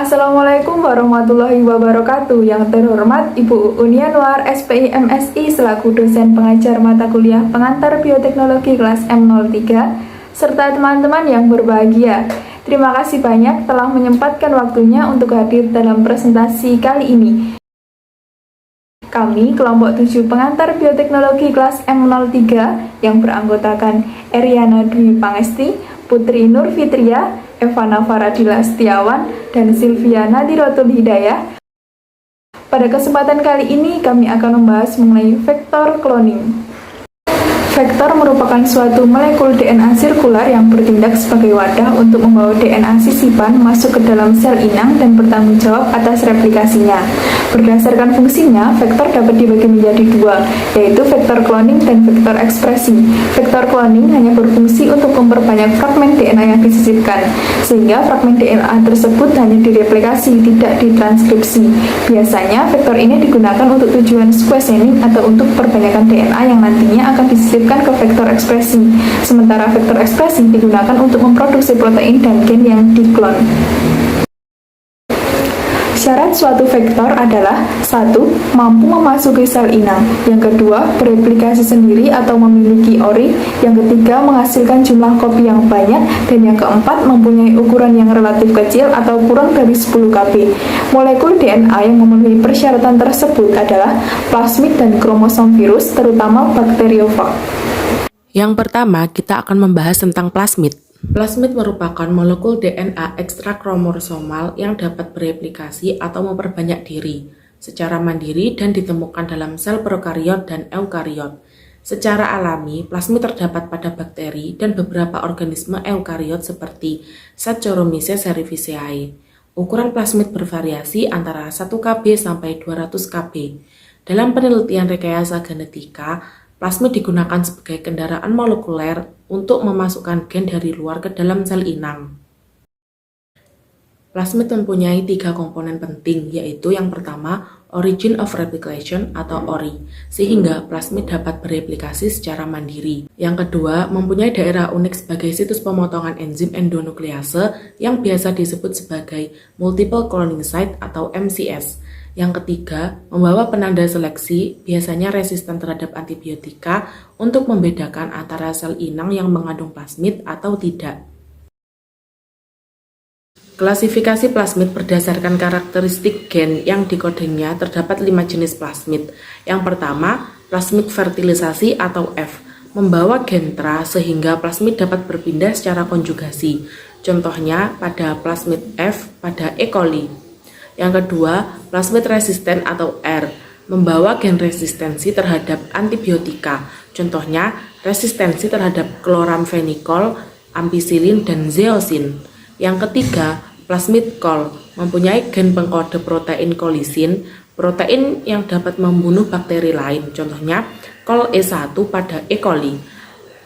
Assalamualaikum warahmatullahi wabarakatuh. Yang terhormat Ibu Uun Yanuar, SPI MSI selaku dosen pengajar mata kuliah pengantar bioteknologi kelas M03, serta teman-teman yang berbahagia. Terima kasih banyak telah menyempatkan waktunya untuk hadir dalam presentasi kali ini. Kami kelompok 7 pengantar bioteknologi kelas M03 yang beranggotakan Eriana Dwi Pangesti, Putri Nur Fitria, Evana Faradila Setiawan, dan Sylvia Nadirotul Hidayah. Pada kesempatan kali ini kami akan membahas mengenai vektor cloning. Vektor merupakan suatu molekul DNA sirkular yang bertindak sebagai wadah untuk membawa DNA sisipan masuk ke dalam sel inang dan bertanggung jawab atas replikasinya. Berdasarkan fungsinya, vektor dapat dibagi menjadi dua, yaitu vektor cloning dan vektor ekspresi. Vektor cloning hanya berfungsi untuk memperbanyak fragmen DNA yang disisipkan, sehingga fragmen DNA tersebut hanya direplikasi, tidak ditranskripsi. Biasanya, vektor ini digunakan untuk tujuan sequencing atau untuk perbanyakan DNA yang nantinya akan disisipkan ke vektor ekspresi. Sementara vektor ekspresi digunakan untuk memproduksi protein dan gen yang diklon. Syarat suatu vektor adalah 1. Mampu memasuki sel inang. Yang kedua, bereplikasi sendiri atau memiliki ori. Yang ketiga, menghasilkan jumlah kopi yang banyak. Dan yang keempat, mempunyai ukuran yang relatif kecil atau kurang dari 10 kb. Molekul DNA yang memenuhi persyaratan tersebut adalah plasmid dan kromosom virus, terutama bakteriofag. Yang pertama, kita akan membahas tentang plasmid. Plasmid merupakan molekul DNA ekstrakromosomal yang dapat bereplikasi atau memperbanyak diri secara mandiri dan ditemukan dalam sel prokariot dan eukariot. Secara alami, plasmid terdapat pada bakteri dan beberapa organisme eukariot seperti Saccharomyces cerevisiae. Ukuran plasmid bervariasi antara 1 kb sampai 200 kb. Dalam penelitian rekayasa genetika, plasmid digunakan sebagai kendaraan molekuler untuk memasukkan gen dari luar ke dalam sel inang. Plasmid mempunyai 3 komponen penting, yaitu yang pertama, origin of replication atau ORI, sehingga plasmid dapat bereplikasi secara mandiri. Yang kedua, mempunyai daerah unik sebagai situs pemotongan enzim endonuklease yang biasa disebut sebagai multiple cloning site atau MCS. Yang ketiga, membawa penanda seleksi, biasanya resisten terhadap antibiotika, untuk membedakan antara sel inang yang mengandung plasmid atau tidak. Klasifikasi plasmid berdasarkan karakteristik gen yang dikodenya terdapat 5 jenis plasmid. Yang pertama, plasmid fertilisasi atau F, membawa gen tra sehingga plasmid dapat berpindah secara konjugasi. Contohnya pada plasmid F pada E. coli. Yang kedua, plasmid resisten atau R, membawa gen resistensi terhadap antibiotika. Contohnya, resistensi terhadap kloramfenikol, ampicillin, dan zeosin. Yang ketiga, plasmid col, mempunyai gen pengkode protein kolisin, protein yang dapat membunuh bakteri lain. Contohnya, col E1 pada E. coli.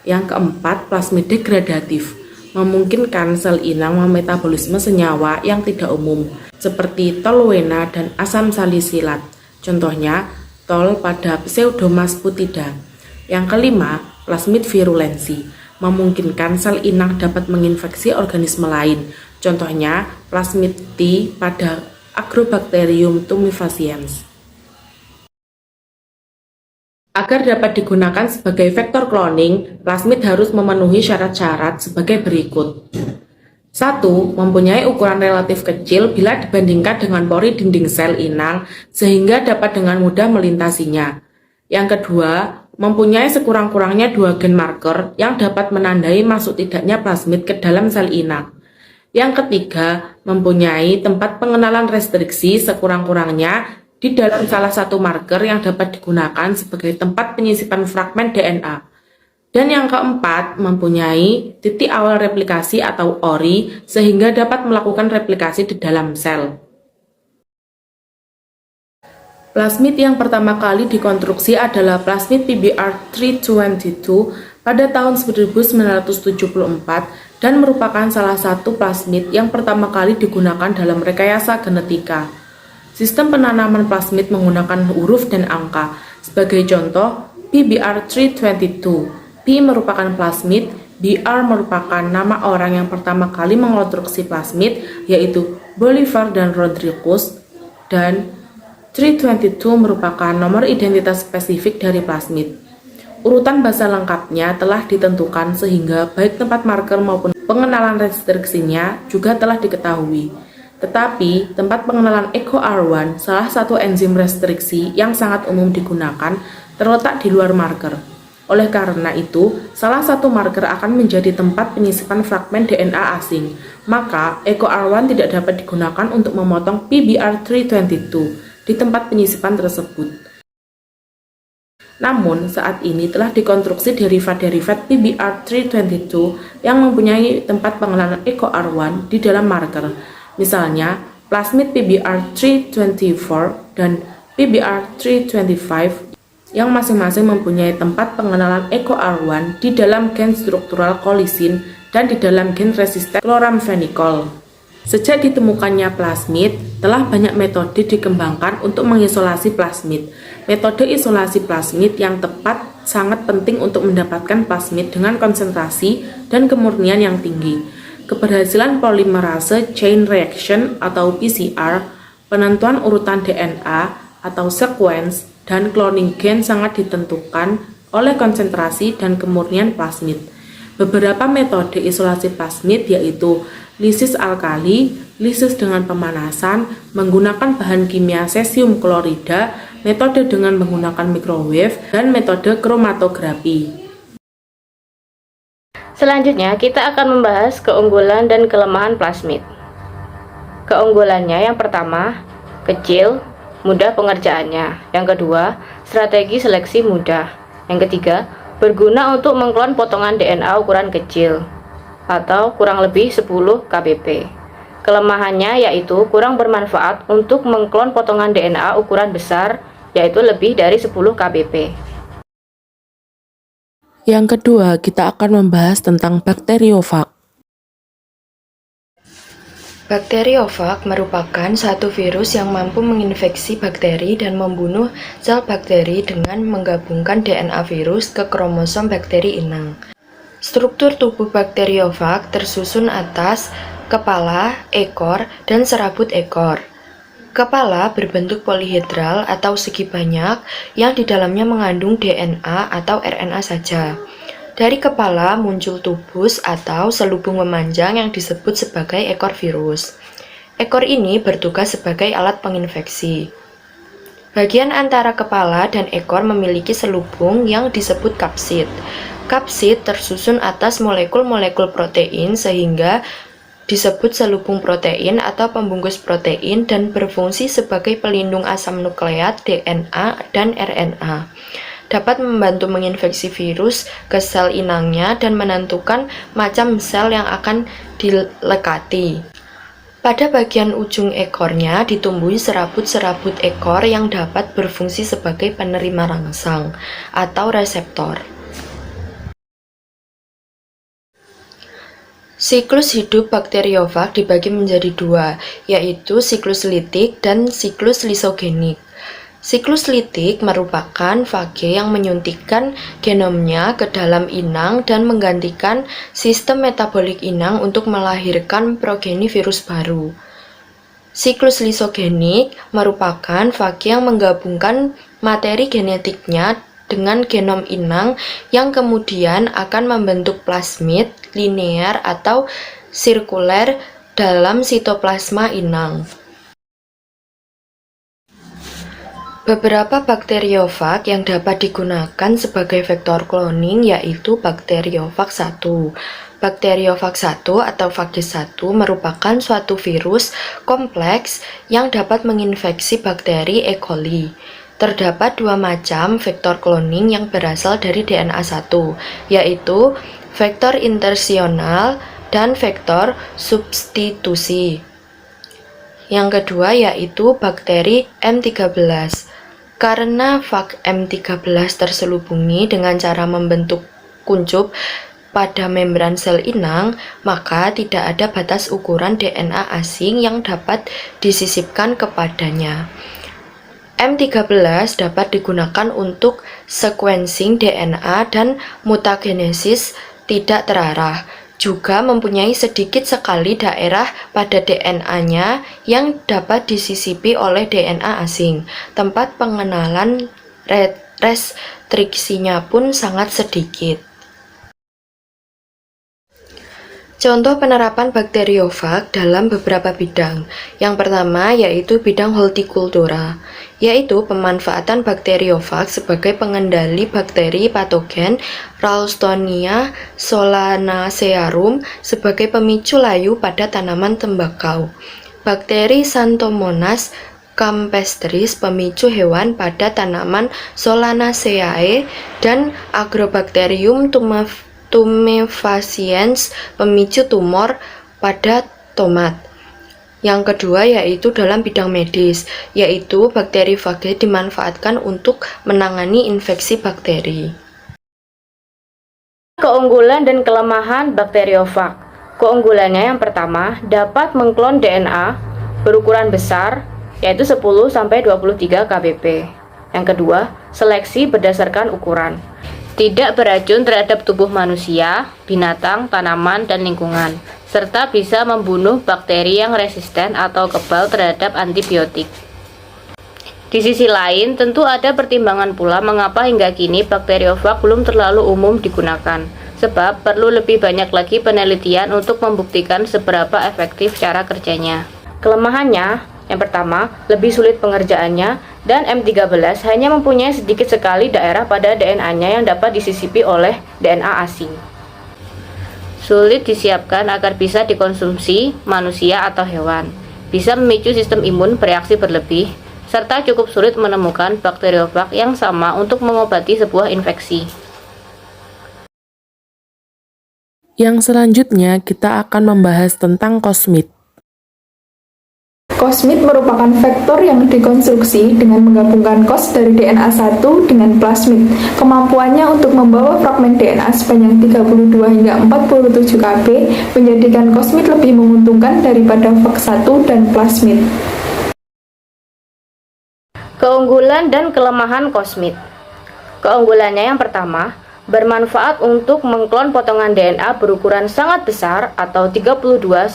Yang keempat, plasmid degradatif, memungkinkan sel inang memetabolisme senyawa yang tidak umum, seperti toluena dan asam salisilat. Contohnya, tol pada Pseudomonas putida. Yang kelima, plasmid virulensi, memungkinkan sel inang dapat menginfeksi organisme lain. Contohnya, plasmid T pada Agrobacterium tumefaciens. Agar dapat digunakan sebagai vektor cloning, plasmid harus memenuhi syarat-syarat sebagai berikut. 1. Mempunyai ukuran relatif kecil bila dibandingkan dengan pori dinding sel inang, sehingga dapat dengan mudah melintasinya. Yang kedua, mempunyai sekurang-kurangnya 2 gen marker yang dapat menandai masuk tidaknya plasmid ke dalam sel inang. Yang ketiga, mempunyai tempat pengenalan restriksi sekurang-kurangnya di dalam salah satu marker yang dapat digunakan sebagai tempat penyisipan fragmen DNA. Dan yang keempat, mempunyai titik awal replikasi atau ORI sehingga dapat melakukan replikasi di dalam sel. Plasmid yang pertama kali dikonstruksi adalah plasmid PBr322 pada tahun 1974 dan merupakan salah satu plasmid yang pertama kali digunakan dalam rekayasa genetika. Sistem penanaman plasmid menggunakan huruf dan angka. Sebagai contoh, PBr322. P merupakan plasmid, BR merupakan nama orang yang pertama kali mengonstruksi plasmid, yaitu Bolivar dan Rodriguez, dan 322 merupakan nomor identitas spesifik dari plasmid. Urutan bahasa lengkapnya telah ditentukan sehingga baik tempat marker maupun pengenalan restriksinya juga telah diketahui. Tetapi, tempat pengenalan EcoR1, salah satu enzim restriksi yang sangat umum digunakan, terletak di luar marker. Oleh karena itu, salah satu marker akan menjadi tempat penyisipan fragmen DNA asing, maka EcoR1 tidak dapat digunakan untuk memotong PBR322 di tempat penyisipan tersebut. Namun, saat ini telah dikonstruksi derivat-derivat PBR322 yang mempunyai tempat pengenalan EcoR1 di dalam marker, misalnya plasmid PBR324 dan PBR325 yang masing-masing mempunyai tempat pengenalan EcoR1 di dalam gen struktural kolisin dan di dalam gen resisten chloramphenicol. Sejak ditemukannya plasmid, telah banyak metode dikembangkan untuk mengisolasi plasmid. Metode isolasi plasmid yang tepat sangat penting untuk mendapatkan plasmid dengan konsentrasi dan kemurnian yang tinggi. Keberhasilan polimerase chain reaction atau PCR, penentuan urutan DNA atau sequence, dan cloning gen sangat ditentukan oleh konsentrasi dan kemurnian plasmid. Beberapa metode isolasi plasmid yaitu lisis alkali, lisis dengan pemanasan, menggunakan bahan kimia cesium klorida, metode dengan menggunakan microwave, dan metode kromatografi. Selanjutnya, kita akan membahas keunggulan dan kelemahan plasmid. Keunggulannya yang pertama, kecil, mudah pengerjaannya. Yang kedua, strategi seleksi mudah. Yang ketiga, berguna untuk mengklon potongan DNA ukuran kecil atau kurang lebih 10 kbp. Kelemahannya yaitu kurang bermanfaat untuk mengklon potongan DNA ukuran besar, yaitu lebih dari 10 kbp. Yang kedua, kita akan membahas tentang bakteriofag. Bakteriofag merupakan satu virus yang mampu menginfeksi bakteri dan membunuh sel bakteri dengan menggabungkan DNA virus ke kromosom bakteri inang. Struktur tubuh bakteriofag tersusun atas kepala, ekor, dan serabut ekor. Kepala berbentuk polihedral atau segi banyak yang di dalamnya mengandung DNA atau RNA saja. Dari kepala muncul tubus atau selubung memanjang yang disebut sebagai ekor virus. Ekor ini bertugas sebagai alat penginfeksi. Bagian antara kepala dan ekor memiliki selubung yang disebut kapsid. Kapsid tersusun atas molekul-molekul protein sehingga disebut selubung protein atau pembungkus protein dan berfungsi sebagai pelindung asam nukleat DNA dan RNA. Dapat membantu menginfeksi virus ke sel inangnya dan menentukan macam sel yang akan dilekati. Pada bagian ujung ekornya ditumbuhi serabut-serabut ekor yang dapat berfungsi sebagai penerima rangsang atau reseptor. Siklus hidup bakteriofag dibagi menjadi dua, yaitu siklus litik dan siklus lisogenik. Siklus litik merupakan fage yang menyuntikkan genomnya ke dalam inang dan menggantikan sistem metabolik inang untuk melahirkan progeni virus baru. Siklus lisogenik merupakan fage yang menggabungkan materi genetiknya dengan genom inang yang kemudian akan membentuk plasmid linear atau sirkuler dalam sitoplasma inang. Beberapa bakteriofag yang dapat digunakan sebagai vektor cloning yaitu bakteriofag 1. Bakteriofag 1 atau phage 1 merupakan suatu virus kompleks yang dapat menginfeksi bakteri E. coli. Terdapat dua macam vektor cloning yang berasal dari DNA 1, yaitu vektor insersional dan vektor substitusi. Yang kedua yaitu bakteri M13. Karena fag M13 terselubungi dengan cara membentuk kuncup pada membran sel inang, maka tidak ada batas ukuran DNA asing yang dapat disisipkan kepadanya. M13 dapat digunakan untuk sequencing DNA dan mutagenesis tidak terarah. juga mempunyai sedikit sekali daerah pada DNA-nya yang dapat disisipi oleh DNA asing. Tempat pengenalan restriksinya pun sangat sedikit. Contoh penerapan bakteriofag dalam beberapa bidang. Yang pertama yaitu bidang hortikultura, yaitu pemanfaatan bakteriofag sebagai pengendali bakteri patogen Ralstonia solanacearum sebagai pemicu layu pada tanaman tembakau. Bakteri Xanthomonas campestris pemicu hewan pada tanaman Solanaceae dan Agrobacterium tumefaciens pemicu tumor pada tomat. Yang kedua yaitu dalam bidang medis, yaitu bakterifage dimanfaatkan untuk menangani infeksi bakteri. Keunggulan dan kelemahan bakteriofag. Keunggulannya yang pertama, dapat mengklon DNA berukuran besar, yaitu 10-23 kbp. Yang kedua, seleksi berdasarkan ukuran. Tidak beracun terhadap tubuh manusia, binatang, tanaman, dan lingkungan, serta bisa membunuh bakteri yang resisten atau kebal terhadap antibiotik. Di sisi lain, tentu ada pertimbangan pula mengapa hingga kini bakteriofag belum terlalu umum digunakan, sebab perlu lebih banyak lagi penelitian untuk membuktikan seberapa efektif cara kerjanya. Kelemahannya, yang pertama, lebih sulit pengerjaannya, dan M13 hanya mempunyai sedikit sekali daerah pada DNA-nya yang dapat disisipi oleh DNA asing. Sulit disiapkan agar bisa dikonsumsi manusia atau hewan. Bisa memicu sistem imun bereaksi berlebih, serta cukup sulit menemukan bakteriofag yang sama untuk mengobati sebuah infeksi. Yang selanjutnya kita akan membahas tentang kosmit. Kosmit merupakan vektor yang dikonstruksi dengan menggabungkan kos dari DNA 1 dengan plasmid. Kemampuannya untuk membawa fragmen DNA sepanjang 32 hingga 47 kb menjadikan kosmit lebih menguntungkan daripada vek 1 dan plasmid. Keunggulan dan kelemahan kosmit. Keunggulannya yang pertama, bermanfaat untuk mengklon potongan DNA berukuran sangat besar atau 32-47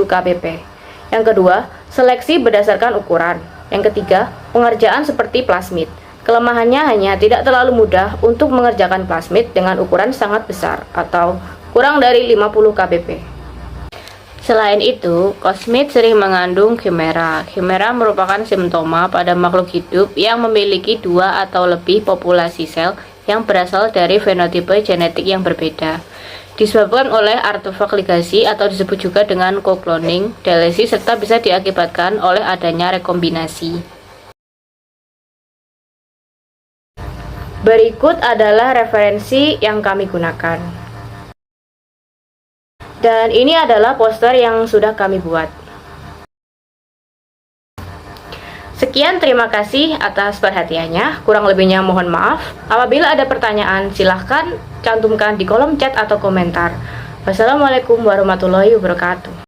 kbp. Yang kedua, seleksi berdasarkan ukuran. Yang ketiga, pengerjaan seperti plasmid. Kelemahannya hanya tidak terlalu mudah untuk mengerjakan plasmid dengan ukuran sangat besar atau kurang dari 50 kbp. Selain itu, kosmit sering mengandung khimera. Khimera merupakan simptoma pada makhluk hidup yang memiliki 2 atau lebih populasi sel yang berasal dari fenotipe genetik yang berbeda. Disebabkan oleh artefak ligasi atau disebut juga dengan co-cloning, delesi, serta bisa diakibatkan oleh adanya rekombinasi. Berikut adalah referensi yang kami gunakan. Dan ini adalah poster yang sudah kami buat. Sekian, terima kasih atas perhatiannya. Kurang lebihnya mohon maaf. Apabila ada pertanyaan, silahkan cantumkan di kolom chat atau komentar. Wassalamualaikum warahmatullahi wabarakatuh.